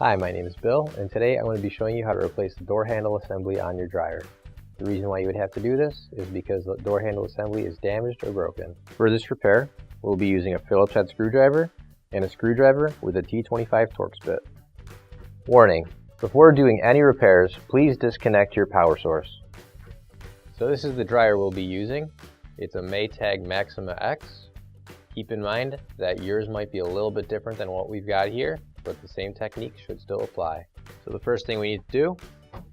Hi, my name is Bill, and today I'm going to be showing you how to replace the door handle assembly on your dryer. The reason why you would have to do this is because the door handle assembly is damaged or broken. For this repair, we'll be using a Phillips head screwdriver and a screwdriver with a T25 Torx bit. Warning: before doing any repairs, please disconnect your power source. So this is the dryer we'll be using. It's a Maytag Maxima X. Keep in mind that yours might be a little bit different than what we've got here, but the same technique should still apply. So the first thing we need to do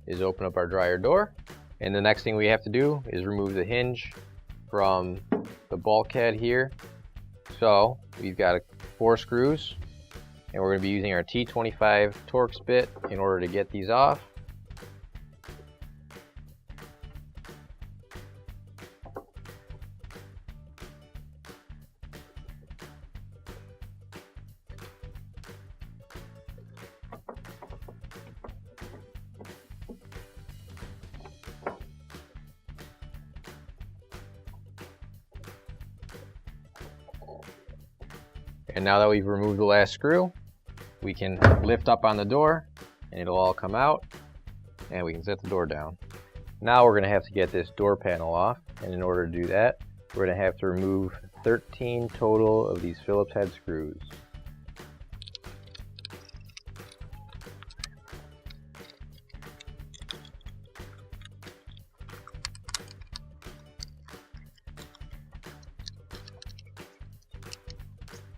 is open up our dryer door, and the next thing we have to do is remove the hinge from the bulkhead here. So we've got 4 screws, and we're going to be using our T25 Torx bit in order to get these off. And now that we've removed the last screw, we can lift up on the door and it'll all come out, and we can set the door down. Now we're going to have to get this door panel off, and in order to do that, we're going to have to remove 13 total of these Phillips head screws.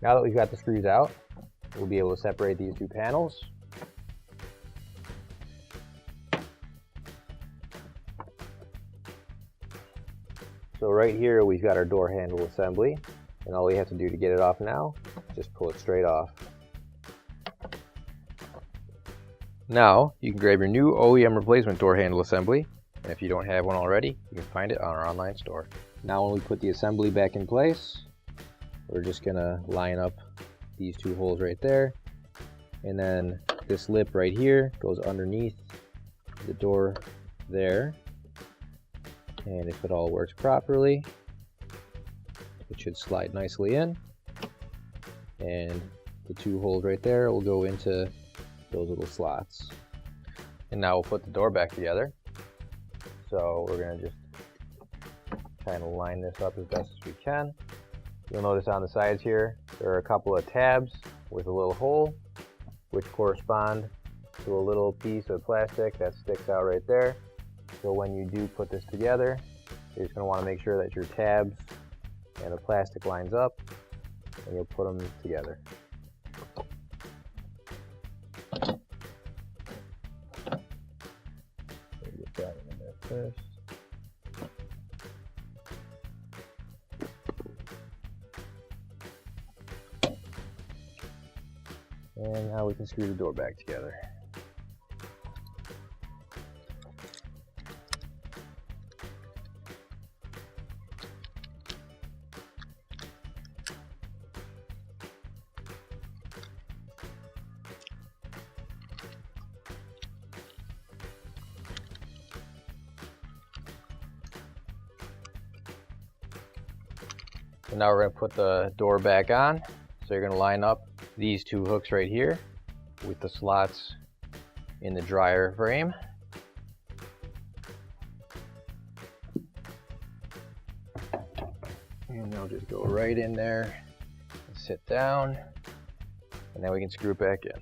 Now that we've got the screws out, we'll be able to separate these 2 panels. So right here we've got our door handle assembly, and all we have to do to get it off now is just pull it straight off. Now you can grab your new OEM replacement door handle assembly, and if you don't have one already, you can find it on our online store. Now when we put the assembly back in place, we're just going to line up these 2 holes right there, and then this lip right here goes underneath the door there, and if it all works properly, it should slide nicely in, and the 2 holes right there will go into those little slots. And now we'll put the door back together. So we're going to just kind of line this up as best as we can. You'll notice on the sides here, there are a couple of tabs with a little hole, which correspond to a little piece of plastic that sticks out right there. So when you do put this together, you're just going to want to make sure that your tabs and the plastic lines up, and you'll put them together. Get that in there first. And now we can screw the door back together. So now we're going to put the door back on. So you're going to line up these 2 hooks right here with the slots in the dryer frame. And they'll just go right in there and sit down, and then we can screw it back in.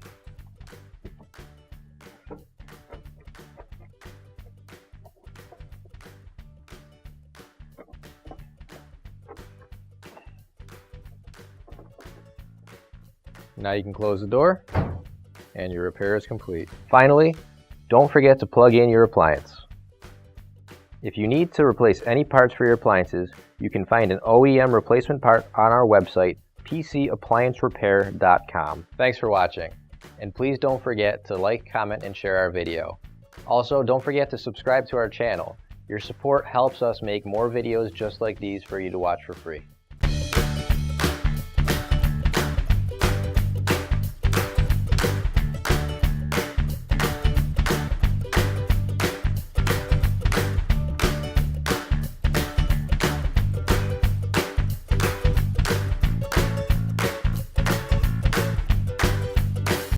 Now you can close the door, and your repair is complete. Finally, don't forget to plug in your appliance. If you need to replace any parts for your appliances, you can find an OEM replacement part on our website, PCApplianceRepair.com. Thanks for watching, and please don't forget to like, comment, and share our video. Also, don't forget to subscribe to our channel. Your support helps us make more videos just like these for you to watch for free.